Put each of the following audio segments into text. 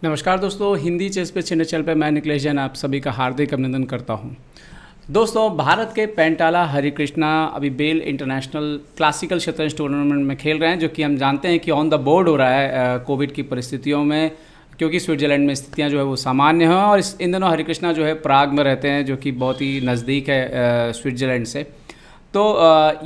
नमस्कार दोस्तों, हिंदी चेस पे चैनल पे मैं निखिलेश जैन आप सभी का हार्दिक अभिनंदन करता हूं। दोस्तों, भारत के पेंटाला हरिकृष्णा अभी बेल इंटरनेशनल क्लासिकल शतरंज टूर्नामेंट में खेल रहे हैं, जो कि हम जानते हैं कि ऑन द बोर्ड हो रहा है कोविड की परिस्थितियों में, क्योंकि स्विट्ज़रलैंड में स्थितियां जो है वो सामान्य हैं। और इन दिनों हरिकृष्णा जो है प्राग में रहते हैं, जो कि बहुत ही नज़दीक है स्विट्ज़रलैंड से। तो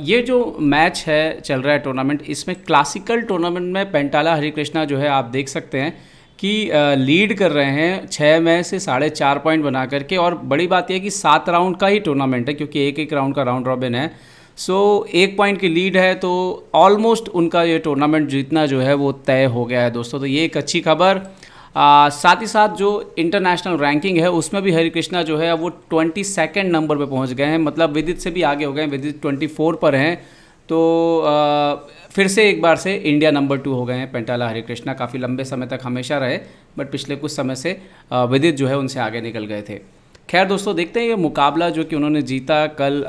ये जो मैच है चल रहा है टूर्नामेंट, इसमें क्लासिकल टूर्नामेंट में पेंटाला हरिकृष्णा जो है आप देख सकते हैं कि लीड कर रहे हैं 6 में से 4.5 पॉइंट बना करके। और बड़ी बात यह है कि 7 राउंड का ही टूर्नामेंट है, क्योंकि एक एक राउंड का राउंड रॉबिन है। सो 1 पॉइंट की लीड है, तो ऑलमोस्ट उनका ये टूर्नामेंट जीतना जो है वो तय हो गया है दोस्तों। तो ये एक अच्छी खबर। साथ ही साथ जो इंटरनेशनल रैंकिंग है उसमें भी हरिकृष्णा जो है वो 22 नंबर पे पहुंच गए हैं, मतलब विदित से भी आगे हो गए हैं। विदित 24 पर हैं, तो फिर से एक बार से इंडिया नंबर 2 हो गए हैं पेंटाला हरिकृष्णा। काफ़ी लंबे समय तक हमेशा रहे, बट पिछले कुछ समय से विदित जो है उनसे आगे निकल गए थे। खैर दोस्तों, देखते हैं ये मुकाबला जो कि उन्होंने जीता कल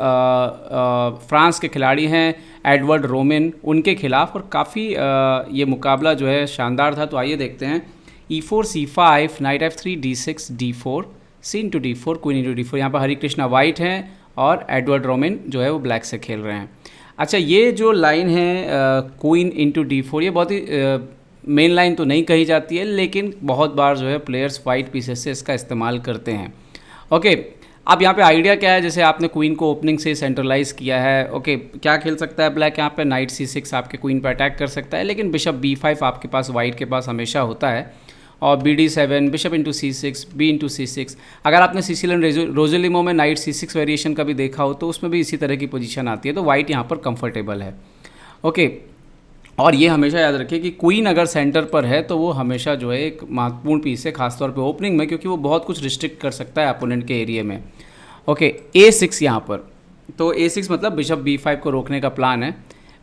फ्रांस के खिलाड़ी हैं एडवर्ड रोमिन, उनके खिलाफ। और काफ़ी ये मुकाबला जो है शानदार था। तो आइए देखते हैं। E4 C5 night F3 D6 D4 C into D4 queen into D4। यहाँ पर हरिकृष्णा वाइट हैं और एडवर्ड रोमिन जो है वो ब्लैक से खेल रहे हैं। अच्छा, ये जो लाइन है क्वीन इंटू D4, ये बहुत ही मेन लाइन तो नहीं कही जाती है, लेकिन बहुत बार जो है प्लेयर्स वाइट पीसेस से इसका इस्तेमाल करते हैं। ओके, अब यहाँ पे आइडिया क्या है, जैसे आपने क्वीन को ओपनिंग से सेंट्रलाइज किया है। ओके, क्या खेल सकता है ब्लैक यहाँ पे? नाइट C6 आपके क्वीन पर अटैक कर सकता है, लेकिन बिशप B5 आपके पास वाइट के पास हमेशा होता है। और BD7 bishop into C6 B into C6। अगर आपने सिसिलियन रोजेलिमो में नाइट C6 वेरिएशन का भी देखा हो तो उसमें भी इसी तरह की पोजीशन आती है। तो वाइट यहाँ पर कंफर्टेबल है। ओके, और ये हमेशा याद रखिए कि क्वीन अगर सेंटर पर है तो वो हमेशा जो है एक महत्वपूर्ण पीस है, खासतौर पे ओपनिंग में, क्योंकि वो बहुत कुछ रिस्ट्रिक्ट कर सकता है अपोनेंट के एरिया में। ओके, A6 यहाँ पर, तो A6 मतलब बिशप B5 को रोकने का प्लान है।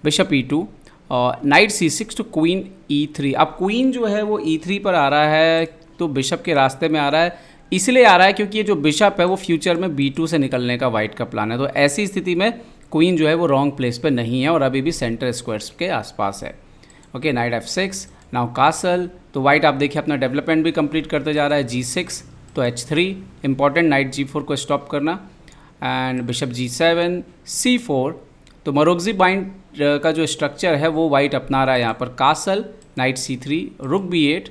बिशप E2 और night C6 to queen E3। अब क्वीन जो है वो E3 पर आ रहा है, तो बिशप के रास्ते में आ रहा है। इसलिए आ रहा है क्योंकि ये जो बिशप है वो फ्यूचर में B2 से निकलने का वाइट का प्लान है। तो ऐसी स्थिति में क्वीन जो है वो रॉन्ग प्लेस पे नहीं है और अभी भी सेंटर स्क्वायर्स के आसपास है। Okay, night F6 now castle. तो वाइट आप देखिए अपना डेवलपमेंट भी कंप्लीट करते जा रहा है। G6 तो H3 इंपॉर्टेंट, नाइट G4 को स्टॉप करना। And bishop G7 C4। तो मरोगजी बाइंड का जो स्ट्रक्चर है वो वाइट अपना रहा है यहाँ पर। कासल नाइट C3 रुक B8,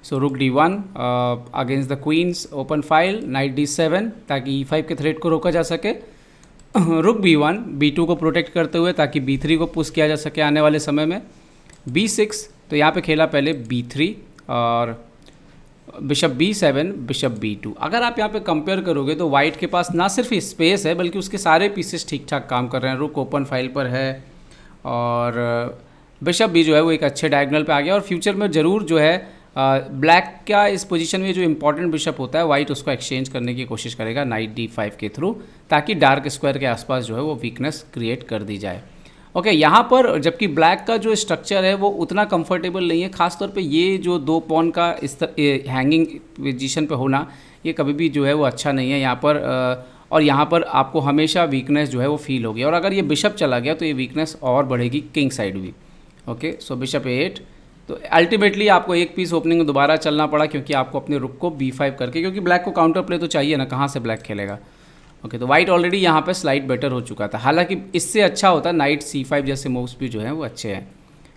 सो रुक D1 against the queens open file. Knight D7 ताकि E5 के थ्रेट को रोका जा सके। रुक B1 B2 को प्रोटेक्ट करते हुए, ताकि B3 को पुश किया जा सके आने वाले समय में। B6 तो यहाँ पे खेला पहले B3 और बिशप B7 बिशप B2। अगर आप यहाँ पे कंपेयर करोगे तो वाइट के पास ना सिर्फ स्पेस है बल्कि उसके सारे पीसेस ठीक ठाक काम कर रहे हैं। रुक ओपन फाइल पर है और बिशप भी जो है वो एक अच्छे डायगोनल पे आ गया। और फ्यूचर में ज़रूर जो है ब्लैक का इस पोजीशन में जो इंपॉर्टेंट बिशप होता है वाइट उसको एक्सचेंज करने की कोशिश करेगा नाइट D5 के थ्रू, ताकि डार्क स्क्वायर के आसपास जो है वो वीकनेस क्रिएट कर दी जाए। ओके, यहाँ पर जबकि ब्लैक का जो स्ट्रक्चर है वो उतना कंफर्टेबल नहीं है, खासतौर पे ये जो 2 पॉन का इस हैंगिंग पोजीशन पे होना, ये कभी भी जो है वो अच्छा नहीं है यहाँ पर। और यहाँ पर आपको हमेशा वीकनेस जो है वो फील होगी, और अगर ये बिशप चला गया तो ये वीकनेस और बढ़ेगी किंग साइड भी। ओके, सो बिशप A8। तो अल्टीमेटली आपको एक पीस ओपनिंग में दोबारा चलना पड़ा, क्योंकि आपको अपने रुक को B5 करके, क्योंकि ब्लैक को काउंटर प्ले तो चाहिए ना, कहाँ से ब्लैक खेलेगा। ओके, तो वाइट ऑलरेडी यहाँ पे स्लाइड बेटर हो चुका था, हालांकि इससे अच्छा होता नाइट C5 जैसे मूव्स भी जो हैं वो अच्छे हैं।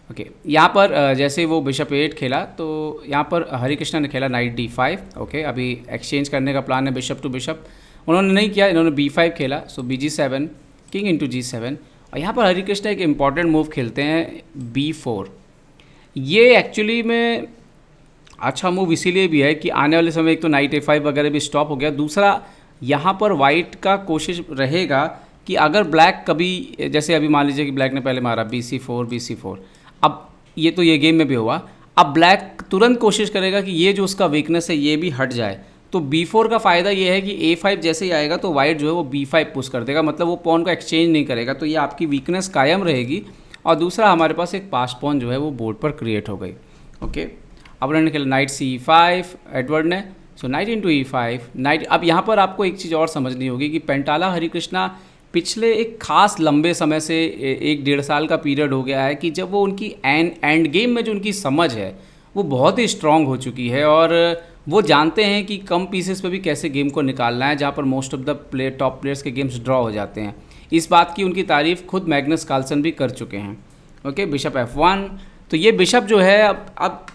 ओके, यहाँ पर जैसे वो बिशप A8 खेला तो यहाँ पर हरिकृष्णा ने खेला नाइट D5। ओके, अभी एक्सचेंज करने का प्लान है बिशप टू बिशप, उन्होंने नहीं किया, इन्होंने B5 खेला। सो BG7 किंग इंटू G7। और यहाँ पर हरिकृष्णा एक इंपॉर्टेंट मूव खेलते हैं B4। ये एक्चुअली में अच्छा मूव इसीलिए भी है कि आने वाले समय एक तो नाइट A5 वगैरह भी स्टॉप हो गया, दूसरा यहाँ पर वाइट का कोशिश रहेगा कि अगर ब्लैक कभी, जैसे अभी मान लीजिए कि ब्लैक ने पहले मारा BC4, अब ये तो ये गेम में भी हुआ, अब ब्लैक तुरंत कोशिश करेगा कि ये जो उसका वीकनेस है ये भी हट जाए। तो B4 का फ़ायदा ये है कि A5 जैसे ही आएगा तो वाइट जो है वो B5 पुश कर देगा, मतलब वो पॉन को एक्सचेंज नहीं करेगा, तो ये आपकी वीकनेस कायम रहेगी। और दूसरा हमारे पास एक पास पॉन जो है वो बोर्ड पर क्रिएट हो गई। ओके, अब उन्होंने खेला नाइट C5 एडवर्ड ने। सो नाइट इंटू E5 नाइट। अब यहाँ पर आपको एक चीज़ और समझनी होगी कि पेंटाला हरिकृष्णा पिछले एक खास लंबे समय से 1-1.5 साल का पीरियड हो गया है कि जब वो उनकी एंड गेम में जो उनकी समझ है वो बहुत ही स्ट्रांग हो चुकी है और वो जानते हैं कि कम पीसेस पे भी कैसे गेम को निकालना है, जहाँ पर most of the top players के गेम्स ड्रॉ हो जाते हैं। इस बात की उनकी तारीफ खुद मैग्नस कार्लसन भी कर चुके हैं। Okay, bishop F1। तो ये बिशप जो है अब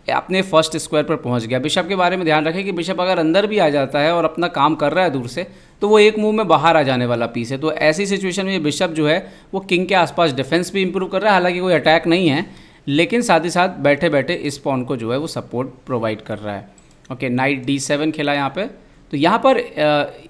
अपने फर्स्ट स्क्वायर पर पहुंच गया। बिशप के बारे में ध्यान रखें कि बिशप अगर अंदर भी आ जाता है और अपना काम कर रहा है दूर से, तो वो एक मूव में बाहर आ जाने वाला पीस है। तो ऐसी सिचुएशन में ये बिशप जो है वो किंग के आसपास डिफेंस भी इंप्रूव कर रहा है, हालांकि कोई अटैक नहीं है, लेकिन साथ ही साथ बैठे बैठे इस पॉन को जो है वो सपोर्ट प्रोवाइड कर रहा है। ओके, नाइट D7 खेला यहाँ पे। तो यहाँ पर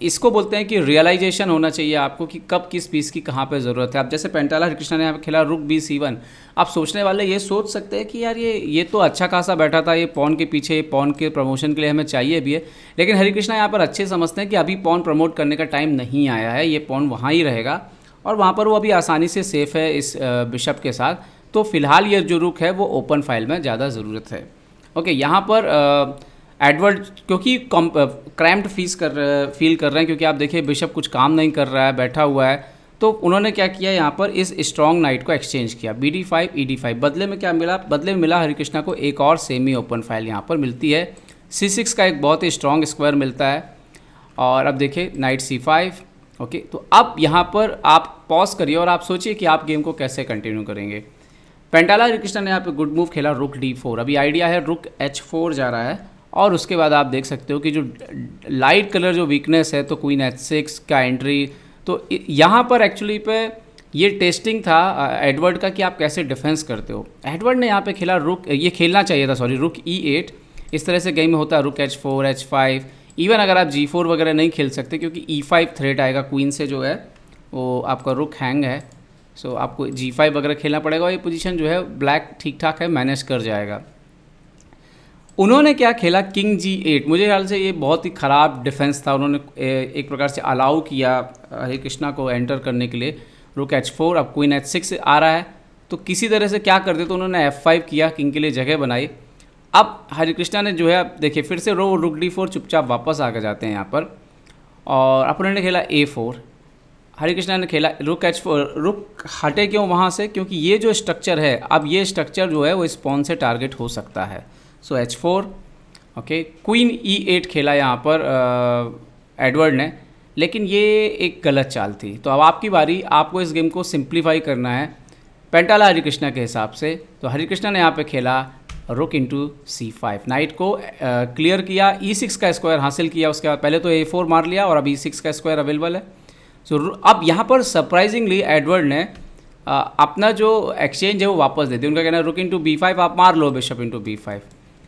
इसको बोलते हैं कि रियलाइजेशन होना चाहिए आपको कि कब किस पीस की कहाँ पे ज़रूरत है। अब जैसे पेंटाला हरिकृष्णा ने यहाँ पे खेला रुक B7, आप सोचने वाले ये सोच सकते हैं कि यार ये तो अच्छा खासा बैठा था, ये पॉन के पीछे, ये पॉन के प्रमोशन के लिए हमें चाहिए भी है। लेकिन हरिकृष्णा यहाँ पर अच्छे समझते हैं कि अभी पॉन प्रमोट करने का टाइम नहीं आया है, ये पॉन वहाँ ही रहेगा और वहाँ पर वो अभी आसानी से सेफ़ है इस बिशप के साथ। तो फिलहाल ये जो रुक है वो ओपन फाइल में ज़्यादा ज़रूरत है। ओके, यहाँ पर एडवर्ड क्योंकि क्रैम्प्ड फील कर रहे हैं, क्योंकि आप देखिए बिशप कुछ काम नहीं कर रहा है, बैठा हुआ है। तो उन्होंने क्या किया, यहाँ पर इस स्ट्रॉन्ग नाइट को एक्सचेंज किया BD5 ED5। बदले में क्या मिला? बदले में मिला हरिकृष्णा को एक और सेमी ओपन फाइल यहाँ पर मिलती है। C6 का एक बहुत ही स्ट्रॉन्ग स्क्वायर मिलता है। और अब देखिए नाइट C5। ओके, तो अब यहाँ पर आप पॉज करिए और आप सोचिए कि आप गेम को कैसे कंटिन्यू करेंगे। पेंटाला हरिकृष्णा ने यहाँ पे गुड मूव खेला रुक D4। अभी आइडिया है रुक H4 जा रहा है और उसके बाद आप देख सकते हो कि जो लाइट कलर जो वीकनेस है, तो क्वीन H6 का एंट्री। तो यहाँ पर एक्चुअली पे ये टेस्टिंग था एडवर्ड का कि आप कैसे डिफेंस करते हो। एडवर्ड ने यहाँ पे खेला रुक, ये खेलना चाहिए था सॉरी, रुक E8। इस तरह से गेम में होता है रुक H4 H5। इवन अगर आप G4 वगैरह नहीं खेल सकते क्योंकि E5 थ्रेट आएगा, क्वीन से जो है वो आपका रुक हैंग है। सो आपको G5 वगैरह खेलना पड़ेगा और ये पोजीशन जो है ब्लैक ठीक ठाक है, मैनेज कर जाएगा। उन्होंने क्या खेला किंग G8। मुझे ख्याल से ये बहुत ही ख़राब डिफेंस था। उन्होंने एक प्रकार से अलाउ किया हरिकृष्णा को एंटर करने के लिए। रुक H4, अब क्वीन H6 आ रहा है, तो किसी तरह से क्या करते, तो उन्होंने F5 किया, किंग के लिए जगह बनाई। अब हरिकृष्णा ने जो है देखिए फिर से रुक D4 चुपचाप वापस आ जाते हैं यहाँ पर। और अपोनेंट ने खेला A4, हरिकृष्णा ने खेला रुक H4। रुक हटे क्यों वहाँ से? क्योंकि ये जो स्ट्रक्चर है, अब ये स्ट्रक्चर जो है वो इस पॉन से टारगेट हो सकता है। सो H4। ओके, क्वीन E8 खेला यहाँ पर एडवर्ड ने, लेकिन ये एक गलत चाल थी। तो अब आपकी बारी, आपको इस गेम को सिंप्लीफाई करना है पेंटाला हरिकृष्णा के हिसाब से। तो हरिकृष्णा ने यहाँ पे खेला रुक इंटू C5, नाइट को क्लियर किया, E6 का स्क्वायर हासिल किया। उसके बाद पहले तो A4 मार लिया और अब E6 का स्क्वायर अवेलेबल है। सो अब यहाँ पर सरप्राइजिंगली एडवर्ड ने अपना जो एक्सचेंज है वो वापस दे दिया। उनका कहना है रुक इंटू B5, आप मार लो bishop into B5।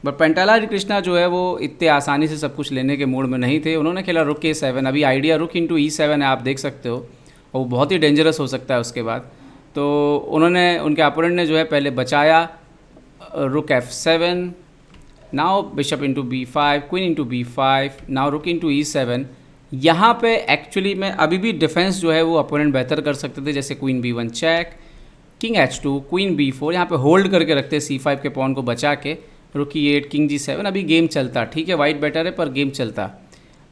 But Pentala Harikrishna जो है वो इतने आसानी से सब कुछ लेने के मूड में नहीं थे। उन्होंने खेला रुक A7। अभी आइडिया रुक इंटू E7 है, आप देख सकते हो, और वो बहुत ही डेंजरस हो सकता है उसके बाद। तो उन्होंने, उनके अपोनेंट ने जो है पहले बचाया रुक F7, now bishop into B5, queen into B5, now रुक इंटू E7। यहाँ पे एक्चुअली में अभी भी डिफेंस जो है वो अपोनेंट बेहतर कर सकते थे, जैसे queen B1 check, king H2, queen B4, यहाँ पे होल्ड करके रखते C5 के पॉन को बचा के, रुक E8, किंग G7। अभी गेम चलता, ठीक है वाइट बेटर है पर गेम चलता।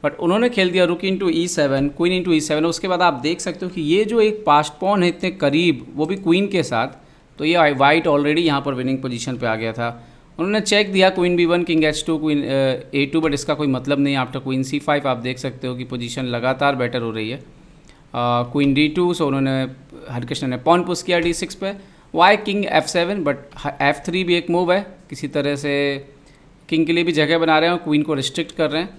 बट उन्होंने खेल दिया रुक into E7, queen into E7। उसके बाद आप देख सकते हो कि ये जो एक पास्ट पॉन है इतने करीब, वो भी क्वीन के साथ, तो ये वाइट ऑलरेडी यहाँ पर विनिंग पोजीशन पे आ गया था। उन्होंने चेक दिया queen B1, king H2, queen A2, but इसका कोई मतलब नहीं। आफ्टर क्वीन C5 आप देख सकते हो कि पोजीशन लगातार बेटर हो रही है। क्वीन D2, सो उन्होंने, हरिकृष्णा ने पॉन पुश किया D6 पे। Y king F7, but F3 भी एक मूव है, किसी तरह से किंग के लिए भी जगह बना रहे हैं और क्वीन को रिस्ट्रिक्ट कर रहे हैं।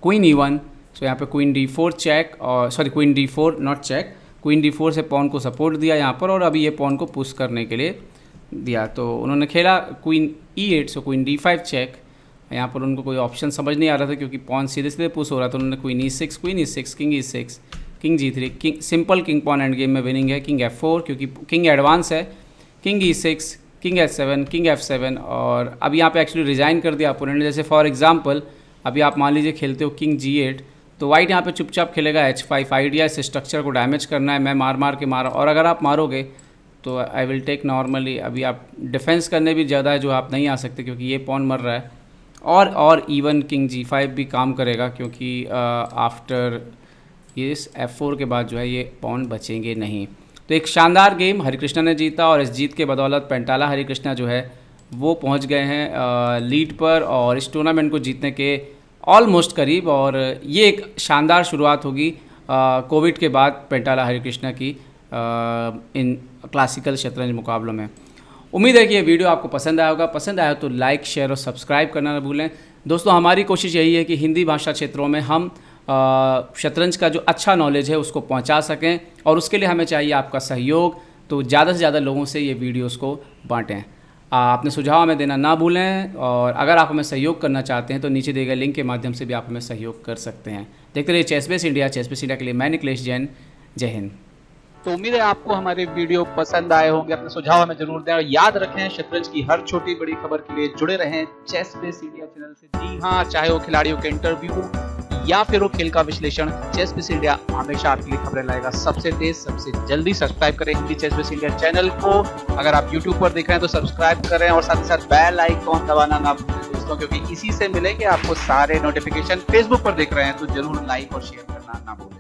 क्वीन E1, सो यहाँ पे क्वीन D4 चेक, और sorry queen D4 not check, queen D4 से पॉन को सपोर्ट दिया यहाँ पर, और अभी ये पॉन को पुश करने के लिए दिया। तो उन्होंने खेला क्वीन E8, सो क्वीन D5 चेक। यहाँ पर उनको कोई ऑप्शन समझ नहीं आ रहा था क्योंकि पॉन सीधे सीधे पुश हो रहा था। उन्होंने queen E6, queen E6, king E6, king G3, king simple king pawn end game में विनिंग है। किंग F4 क्योंकि किंग एडवांस है, king E6, king H7, king F7। और अब यहाँ पे एक्चुअली रिजाइन कर दिया अपोनेंट ने। जैसे फॉर एग्जांपल अभी आप मान लीजिए खेलते हो किंग G8, तो वाइट यहाँ पे चुपचाप खेलेगा H5। आइडिया इस स्ट्रक्चर को डैमेज करना है, मैं मार के मारा, और अगर आप मारोगे तो आई विल टेक नॉर्मली। अभी आप डिफेंस करने भी ज़्यादा है जो आप नहीं आ सकते क्योंकि ये पॉन मर रहा है। और इवन किंग G5 भी काम करेगा क्योंकि आफ्टर ये F4 के बाद जो है ये पॉन बचेंगे नहीं। तो एक शानदार गेम हरिकृष्णा ने जीता, और इस जीत के बदौलत पेंटाला हरिकृष्णा जो है वो पहुंच गए हैं लीड पर और इस टूर्नामेंट को जीतने के ऑलमोस्ट करीब। और ये एक शानदार शुरुआत होगी कोविड के बाद पेंटाला हरिकृष्णा की इन क्लासिकल शतरंज मुकाबलों में। उम्मीद है कि ये वीडियो आपको पसंद आया होगा। पसंद आया तो लाइक, शेयर और सब्सक्राइब करना ना भूलें। दोस्तों, हमारी कोशिश यही है कि हिंदी भाषा क्षेत्रों में हम शतरंज का जो अच्छा नॉलेज है उसको पहुंचा सकें, और उसके लिए हमें चाहिए आपका सहयोग। तो ज़्यादा से ज़्यादा लोगों से ये वीडियोस को बांटें। अपने सुझाव हमें देना ना भूलें, और अगर आप हमें सहयोग करना चाहते हैं तो नीचे दिए गए लिंक के माध्यम से भी आप हमें सहयोग कर सकते हैं। देखते रहिए चेसबेस इंडिया। चेसबेस इंडिया के लिए मैं निखिलेश जैन। जय हिंद। तो उम्मीद है आपको हमारे वीडियो पसंद आए होंगे। अपने सुझाव हमें जरूर दें और याद रखें, शतरंज की हर छोटी बड़ी खबर के लिए जुड़े रहें चेसबेस इंडिया चैनल से। जी हाँ, चाहे वो खिलाड़ियों के इंटरव्यू या फिर वो खेल का विश्लेषण, चेसबेस इंडिया हमेशा आपके लिए खबरें लाएगा सबसे तेज सबसे जल्दी। सब्सक्राइब करें हिंदी चेसबेस इंडिया चैनल को। अगर आप यूट्यूब पर देख रहे हैं तो सब्सक्राइब करें और साथ ही साथ बेल आइकॉन दबाना ना भूलें दोस्तों, क्योंकि इसी से मिलेंगे आपको सारे नोटिफिकेशन। फेसबुक पर देख रहे हैं तो जरूर लाइक और शेयर करना ना भूलें।